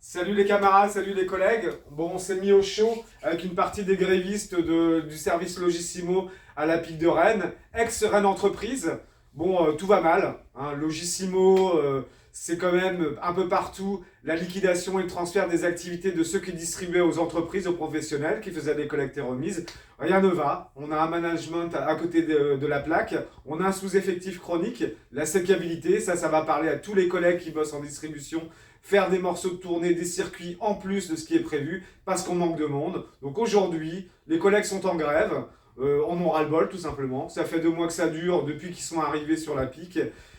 Salut les camarades, salut les collègues. Bon, on s'est mis au chaud avec une partie des grévistes du service Logissimo à la Pique de Rennes, ex-Rennes Entreprise. Bon, tout va mal, hein. Logissimo, c'est quand même un peu partout la liquidation et le transfert des activités de ceux qui distribuaient aux entreprises, aux professionnels, qui faisaient des collectes et remises. Rien ne va. On a un management à côté de la plaque. On a un sous-effectif chronique. La sécabilité, ça va parler à tous les collègues qui bossent en distribution, faire des morceaux de tournée, des circuits en plus de ce qui est prévu, parce qu'on manque de monde. Donc aujourd'hui, les collègues sont en grève, on en ras-le-bol tout simplement. Ça fait 2 mois que ça dure depuis qu'ils sont arrivés sur la pique.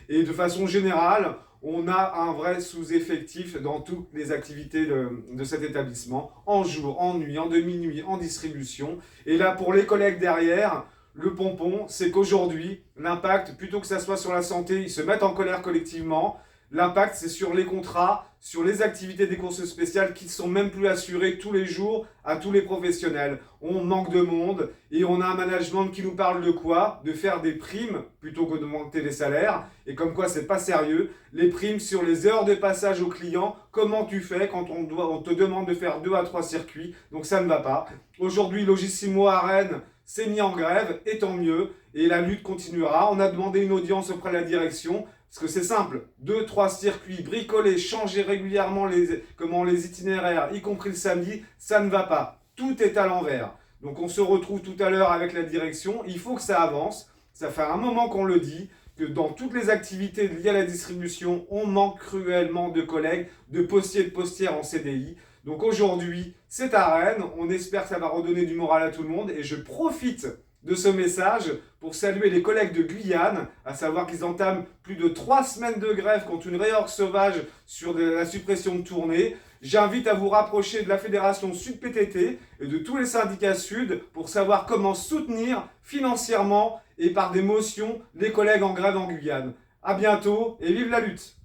Et de façon générale, on a un vrai sous-effectif dans toutes les activités de cet établissement, en jour, en nuit, en demi-nuit, en distribution. Et là, pour les collègues derrière, le pompon, c'est qu'aujourd'hui, l'impact, plutôt que ça soit sur la santé, ils se mettent en colère collectivement. L'impact, c'est sur les contrats, sur les activités des courses spéciales qui ne sont même plus assurées tous les jours à tous les professionnels. On manque de monde et on a un management qui nous parle de quoi? De faire des primes plutôt que de monter les salaires. Et comme quoi, c'est pas sérieux. Les primes sur les heures de passage aux clients, comment tu fais quand on te demande de faire 2 à 3 circuits? Donc ça ne va pas. Aujourd'hui, Logissimo à Rennes s'est mis en grève, et tant mieux. Et la lutte continuera. On a demandé une audience auprès de la direction. Parce que c'est simple, 2, 3 circuits bricolés, changer régulièrement les itinéraires, y compris le samedi, ça ne va pas. Tout est à l'envers. Donc on se retrouve tout à l'heure avec la direction, il faut que ça avance. Ça fait un moment qu'on le dit, que dans toutes les activités liées à la distribution, on manque cruellement de collègues, de postiers et de postières en CDI. Donc aujourd'hui, c'est à Rennes, on espère que ça va redonner du moral à tout le monde et je profite de ce message pour saluer les collègues de Guyane, à savoir qu'ils entament plus de 3 semaines de grève contre une réorg sauvage sur la suppression de tournées. J'invite à vous rapprocher de la Fédération Sud PTT et de tous les syndicats Sud pour savoir comment soutenir financièrement et par des motions les collègues en grève en Guyane. A bientôt et vive la lutte!